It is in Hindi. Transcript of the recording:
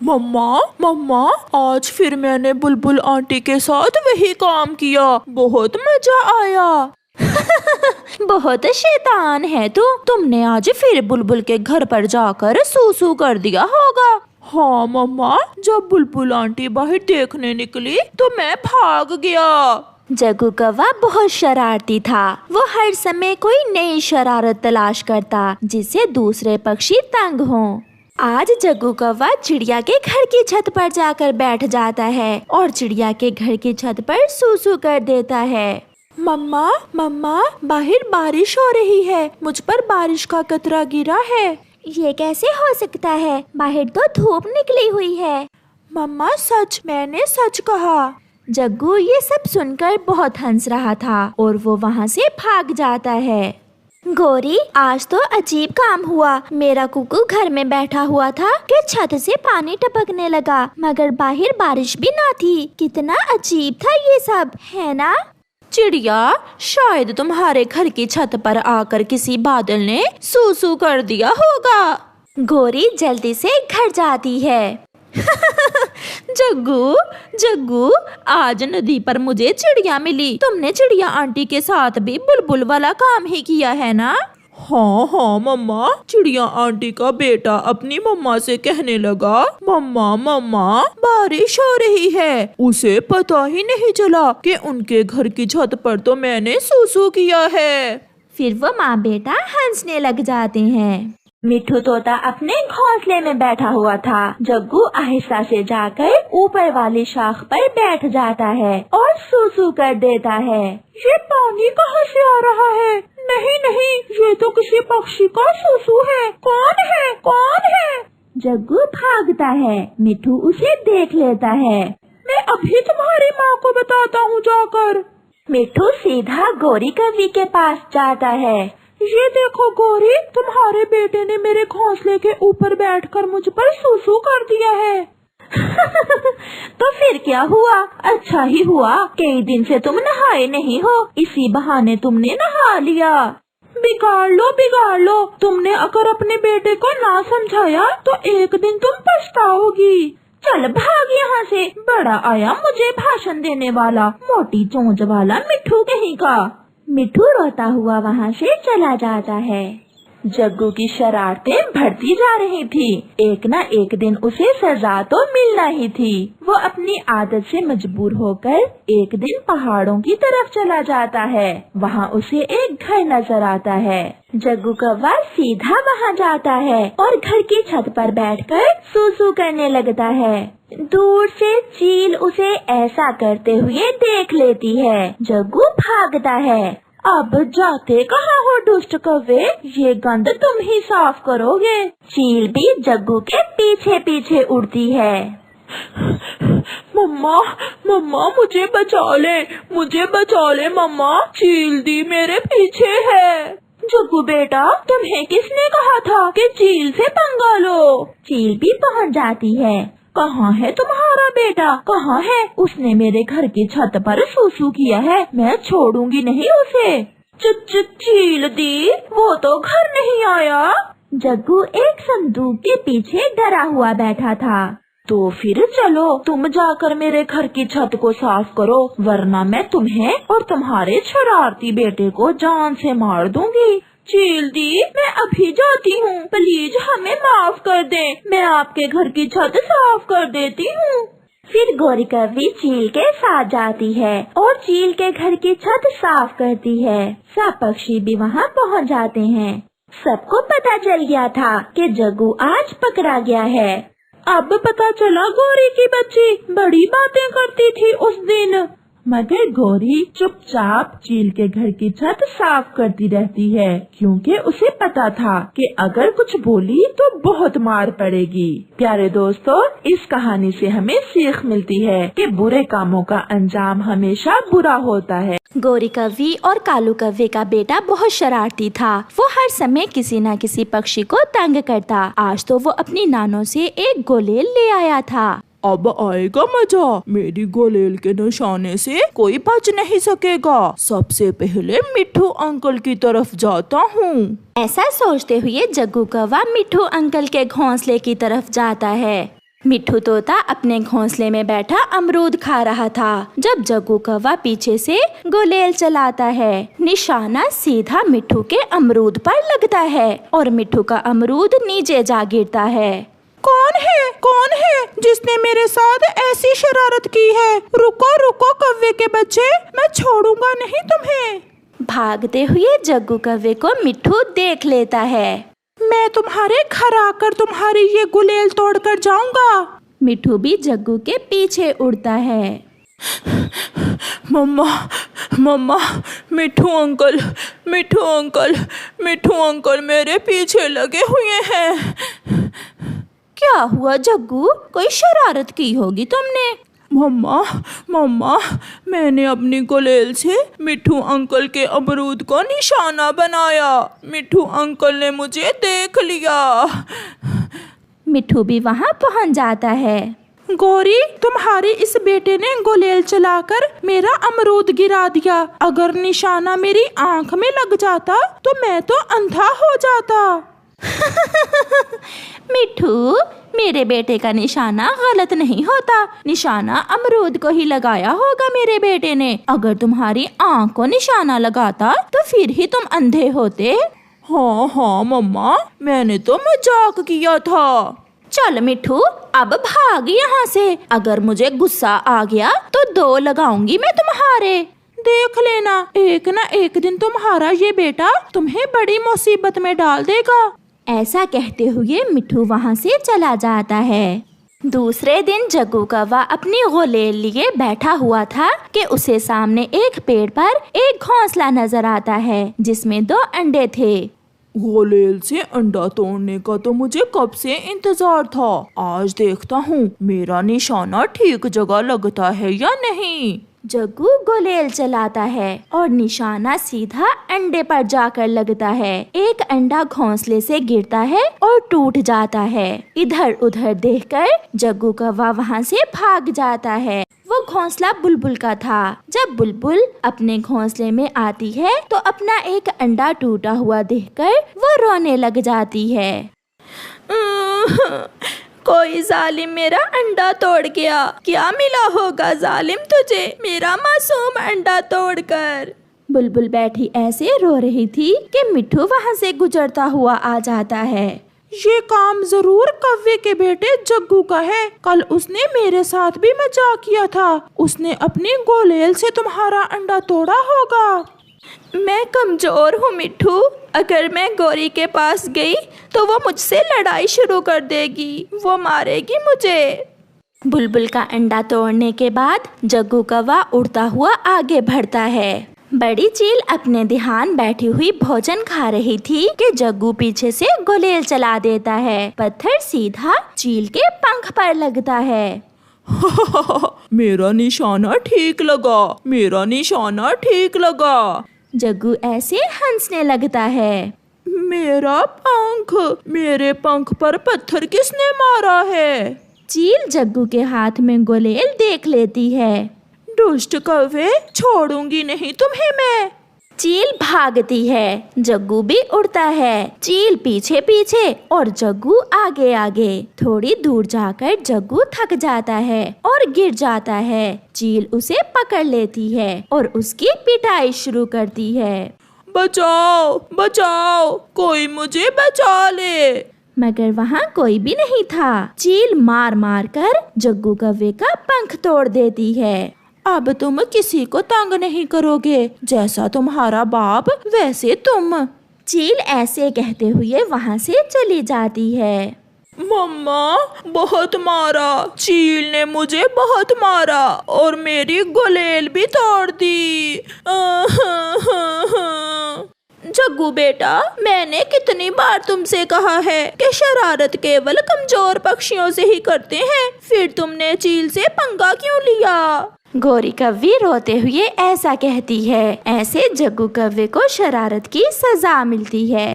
मम्मा मम्मा, आज फिर मैंने बुलबुल आंटी के साथ वही काम किया, बहुत मजा आया। बहुत शैतान है तू। तुमने आज फिर बुलबुल के घर पर जाकर सूसू कर दिया होगा। हाँ मम्मा, जब बुलबुल आंटी बाहर देखने निकली तो मैं भाग गया। जग्गू कौवा बहुत शरारती था। वो हर समय कोई नई शरारत तलाश करता जिससे दूसरे पक्षी तंग हों। आज जग्गू कौवा चिड़िया के घर की छत पर जाकर बैठ जाता है और चिड़िया के घर की छत पर सूसू कर देता है। मम्मा मम्मा, बाहर बारिश हो रही है, मुझ पर बारिश का कतरा गिरा है। ये कैसे हो सकता है? बाहर तो धूप निकली हुई है। मम्मा सच, मैंने सच कहा। जग्गू ये सब सुनकर बहुत हंस रहा था और वो वहाँ से भाग जाता है। गोरी, आज तो अजीब काम हुआ। मेरा कुकू घर में बैठा हुआ था कि छत से पानी टपकने लगा, मगर बाहर बारिश भी ना थी। कितना अजीब था ये सब, है ना? चिड़िया, शायद तुम्हारे घर की छत पर आकर किसी बादल ने सूसू कर दिया होगा। गोरी जल्दी से घर जाती है। जग्गू जग्गू, आज नदी पर मुझे चिड़िया मिली। तुमने चिड़िया आंटी के साथ भी बुलबुल वाला काम ही किया है ना? हाँ हाँ मम्मा, चिड़िया आंटी का बेटा अपनी मम्मा से कहने लगा, मम्मा मम्मा बारिश हो रही है। उसे पता ही नहीं चला कि उनके घर की छत पर तो मैंने सूसू किया है। फिर वो माँ बेटा हंसने लग जाते हैं। मिट्ठू तोता अपने घोंसले में बैठा हुआ था। जग्गू आहिस्ता से जाकर ऊपर वाली शाख पर बैठ जाता है और सूसू कर देता है। ये पानी कहाँ से आ रहा है? नहीं नहीं, ये तो किसी पक्षी का सूसू है। कौन है? कौन है? जग्गू भागता है। मिट्ठू उसे देख लेता है। मैं अभी तुम्हारी माँ को बताता हूँ जाकर। मिट्ठू सीधा गोरी कौवी के पास जाता है। ये देखो गोरी, तुम्हारे बेटे ने मेरे घोंसले के ऊपर बैठकर मुझ पर सूसू कर दिया है। तो फिर क्या हुआ? अच्छा ही हुआ, कई दिन से तुम नहाए नहीं हो, इसी बहाने तुमने नहा लिया। बिगाड़ लो। तुमने अगर अपने बेटे को ना समझाया तो एक दिन तुम पछताओगी। चल भाग यहाँ से। बड़ा आया मुझे भाषण देने वाला, मोटी चोंच वाला मिट्ठू कहीं का। मिट्ठू रोता हुआ वहाँ से चला जाता है। जग्गू की शरारतें बढ़ती जा रही थी। एक न एक दिन उसे सजा तो मिलना ही थी। वो अपनी आदत से मजबूर होकर एक दिन पहाड़ों की तरफ चला जाता है। वहाँ उसे एक घर नजर आता है। जग्गू कौवा सीधा वहाँ जाता है और घर की छत पर बैठकर सूसू करने लगता है। दूर से चील उसे ऐसा करते हुए देख लेती है। जग्गू भागता है। अब जाते कहाँ हो दुष्ट कौवे, ये गंद तुम ही साफ करोगे। चील भी जग्गू के पीछे पीछे उड़ती है। मम्मा मम्मा, मुझे बचा ले मम्मा, चील दी मेरे पीछे है। जग्गू बेटा, तुम्हें किसने कहा था कि चील से पंगा लो? चील भी पहुँच जाती है। कहाँ है तुम्हारा बेटा? कहाँ है? उसने मेरे घर की छत पर सूसू किया है, मैं छोड़ूंगी नहीं उसे। चील दी, वो तो घर नहीं आया। जग्गू एक संदूक के पीछे डरा हुआ बैठा था। तो फिर चलो, तुम जाकर मेरे घर की छत को साफ करो, वरना मैं तुम्हें और तुम्हारे शरारती बेटे को जान से मार दूंगी। चील दी, मैं अभी जाती हूँ, प्लीज हमें माफ कर दें, मैं आपके घर की छत साफ कर देती हूँ। फिर गोरी कौवी चील के साथ जाती है और चील के घर की छत साफ करती है। सब पक्षी भी वहाँ पहुँच जाते हैं। सबको पता चल गया था कि जग्गू आज पकड़ा गया है। अब पता चला गोरी की बच्ची बड़ी बातें करती थी उस दिन, मगर गोरी चुपचाप चील के घर की छत साफ करती रहती है, क्योंकि उसे पता था कि अगर कुछ बोली तो बहुत मार पड़ेगी। प्यारे दोस्तों, इस कहानी से हमें सीख मिलती है कि बुरे कामों का अंजाम हमेशा बुरा होता है। गोरी कौवी और कालू कौवे का बेटा बहुत शरारती था। वो हर समय किसी न किसी पक्षी को तंग करता। आज तो वो अपनी नानों से एक गोलेल ले आया था। अब आएगा मजा, मेरी गोलेल के निशाने से कोई बच नहीं सकेगा। सबसे पहले मिट्ठू अंकल की तरफ जाता हूँ। ऐसा सोचते हुए जग्गू कौवा मिट्ठू अंकल के घोंसले की तरफ जाता है। मिट्ठू तोता अपने घोंसले में बैठा अमरूद खा रहा था जब जग्गू कौवा पीछे से गुलेल चलाता है। निशाना सीधा मिट्ठू के अमरूद पर लगता है और मिट्ठू का अमरूद नीचे जा गिरता है। कौन है जिसने मेरे साथ ऐसी शरारत की है? रुको रुको कौवे के बच्चे, मैं छोड़ूंगा नहीं तुम्हें। भागते हुए जग्गू कौवे को मिट्ठू देख लेता है। मैं तुम्हारे घर आकर तुम्हारी ये गुलेल तोड़ कर जाऊंगा। मिट्ठू भी जग्गू के पीछे उड़ता है। मम्मा, मिट्ठू अंकल मेरे पीछे लगे हुए हैं। क्या हुआ जग्गू, कोई शरारत की होगी तुमने? मम्मा, मैंने अपनी गुलेल से मिट्ठू अंकल के अमरूद को निशाना बनाया। मिट्ठू अंकल ने मुझे देख लिया। मिट्ठू भी वहाँ पहुँच जाता है। गौरी, तुम्हारे इस बेटे ने गुलेल चलाकर मेरा अमरूद गिरा दिया। अगर निशाना मेरी आंख में लग जाता तो मैं तो अंधा हो जाता। मिट्ठू, मेरे बेटे का निशाना गलत नहीं होता। निशाना अमरूद को ही लगाया होगा मेरे बेटे ने। अगर तुम्हारी आंख को निशाना लगाता तो फिर ही तुम अंधे होते। हाँ मम्मा, मैंने तो मजाक किया था। चल मिट्ठू, अब भाग यहाँ से। अगर मुझे गुस्सा आ गया तो 2 लगाऊंगी मैं तुम्हारे। देख लेना, एक ना एक दिन तुम्हारा ये बेटा तुम्हें बड़ी मुसीबत में डाल देगा। ऐसा कहते हुए मिट्ठू वहाँ से चला जाता है। दूसरे दिन जग्गू कौवा अपनी गुलेल लिए बैठा हुआ था कि उसे सामने एक पेड़ पर एक घोंसला नजर आता है जिसमें 2 अंडे थे। गुलेल से अंडा तोड़ने का तो मुझे कब से इंतजार था। आज देखता हूँ मेरा निशाना ठीक जगह लगता है या नहीं। जग्गू गुलेल चलाता है और निशाना सीधा अंडे पर जाकर लगता है। एक अंडा घोंसले से गिरता है और टूट जाता है। इधर उधर देखकर जग्गू कौवा वहाँ से भाग जाता है। वो घोंसला बुलबुल का था। जब बुलबुल अपने घोंसले में आती है तो अपना एक अंडा टूटा हुआ देखकर वो रोने लग जाती है। कोई जालिम मेरा अंडा तोड़ गया। क्या मिला होगा जालिम तुझे मेरा मासूम अंडा तोड़कर। बुलबुल बैठी ऐसे रो रही थी कि मिट्ठू वहाँ से गुजरता हुआ आ जाता है। ये काम जरूर कौवे के बेटे जग्गू का है। कल उसने मेरे साथ भी मजाक किया था। उसने अपनी गुलेल से तुम्हारा अंडा तोड़ा होगा। मैं कमजोर हूँ मिट्ठू। अगर मैं गौरी के पास गई तो वो मुझसे लड़ाई शुरू कर देगी। वो मारेगी मुझे। बुलबुल का अंडा तोड़ने के बाद जग्गू कौवा उड़ता हुआ आगे बढ़ता है। बड़ी चील अपने ध्यान बैठी हुई भोजन खा रही थी कि जग्गू पीछे से गुलेल चला देता है। पत्थर सीधा चील के पंख पर लगता है। मेरा निशाना ठीक लगा। जग्गू ऐसे हंसने लगता है। मेरे पंख पर पत्थर किसने मारा है? चील जग्गू के हाथ में गुलेल देख लेती है। दुष्ट कौवे, छोड़ूंगी नहीं तुम्हें मैं। चील भागती है। जग्गू भी उड़ता है। चील पीछे पीछे और जग्गू आगे आगे। थोड़ी दूर जाकर जग्गू थक जाता है और गिर जाता है। चील उसे पकड़ लेती है और उसकी पिटाई शुरू करती है। बचाओ, कोई मुझे बचा ले। मगर वहाँ कोई भी नहीं था। चील मार मार कर जग्गू कौवे का पंख तोड़ देती है। अब तुम किसी को तंग नहीं करोगे। जैसा तुम्हारा बाप वैसे तुम। चील ऐसे कहते हुए वहाँ से चली जाती है। मम्मा, बहुत मारा। चील ने मुझे बहुत मारा और मेरी गुलेल भी तोड़ दी। जग्गू बेटा, मैंने कितनी बार तुमसे कहा है कि शरारत केवल कमजोर पक्षियों से ही करते हैं। फिर तुमने चील से पंगा क्यों लिया? गौरी कौवी रोते हुए ऐसा कहती है। ऐसे जग्गू कौवे को शरारत की सजा मिलती है।